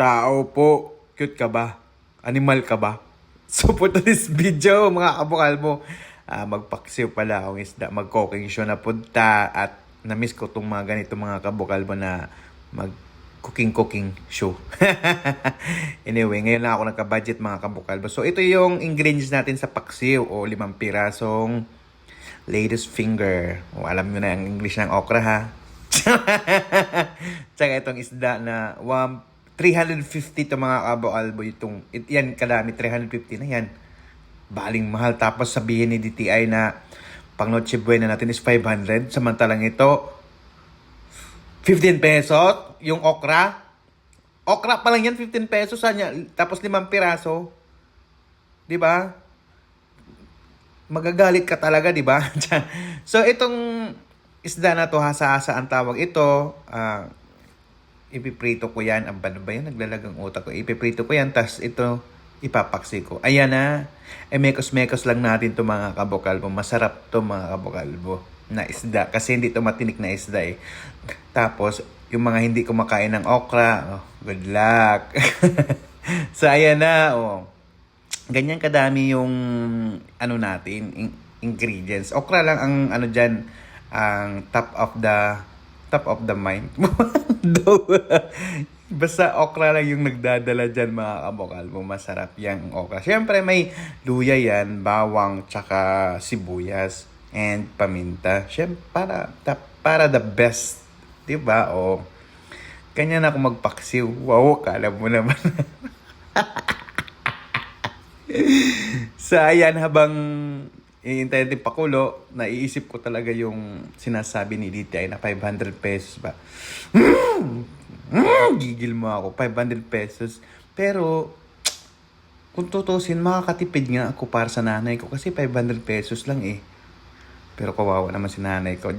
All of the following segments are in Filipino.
Tao po, cute ka ba? Animal ka ba? So for today's video, mga kabukalbo, magpaksiw pala akong isda, mag-cooking show na punta at na-miss ko itong mga ganito mga kabukalbo na mag-cooking show. Anyway, ngayon lang ako nagka-budget mga kabukalbo. So ito yung ingredients natin sa paksiw o 5 pirasong lady's finger. O, alam nyo na ang English ng okra ha. Tsaka itong isda na 350 to mga kabo-albo. Yan kadami, 350 na yan. Baling mahal. Tapos sabihin ni DTI na pang Noche Buena natin is 500. Samantalang ito, 15 pesos. Yung okra. Okra pa lang yan, 15 pesos. Tapos 5 piraso. Diba? Magagalit ka talaga, diba? So itong isda na to, hasa-hasa ang tawag ito. Ipiprito ko yan. Ang ba yan? Naglalagang utak ko. Ipiprito ko yan. Tapos ito, ipapaksi ko. Ayan na. Mekos-mekos lang natin to mga kabukalbo. Masarap to mga kabukalbo na isda. Kasi hindi to matinik na isda eh. Tapos, yung mga hindi kumakain ng okra, good luck. So, ayan na. Ganyan kadami yung natin, ingredients. Okra lang ang dyan, ang top of the mind. Basta okra lang yung nagdadala dyan mga kabukalbo. Masarap yung okra. Siyempre may luya yan, bawang, tsaka sibuyas, and paminta. Siyempre para the best. Diba? Kanya na ako magpaksiw. Wow, kala mo naman. So ayan, habang iintay natin pakulo, naiisip ko talaga yung sinasabi ni DTI na 500 pesos ba. Gigil mo ako, 500 pesos. Pero, kung tutusin, makakatipid nga ako para sa nanay ko kasi 500 pesos lang eh. Pero kawawa naman si nanay ko.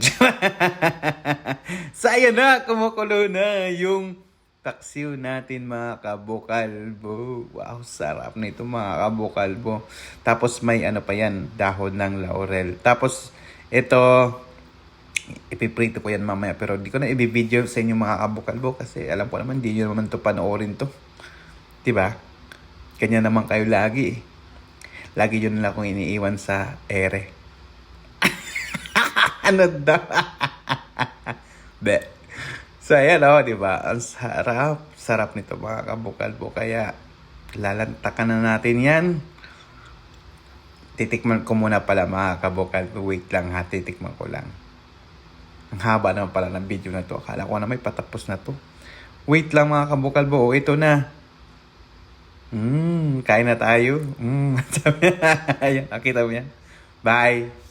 So ayan na, kumukulo na yung paksiw natin mga kabukalbo. Wow, sarap na ito mga kabukalbo. Tapos may pa yan, dahon ng laurel. Tapos ito, ipiprito ko yan mamaya. Pero di ko na i-video sa inyo mga kabukalbo kasi alam ko naman, di nyo naman ito panoorin to. Diba? Kanya naman kayo lagi eh. Lagi yun lang akong iniiwan sa ere. Ano daw? Be. So, ayan diba? Ang sarap nito mga kabukalbo. Kaya, lalantakan na natin yan. Titikman ko muna pala mga kabukalbo. Wait lang ha, titikman ko lang. Ang haba naman pala ng video na to. Akala ko na may patapos na to. Wait lang mga kabukalbo. Ito na. Kain na tayo. Ayan, nakita mo yan. Bye.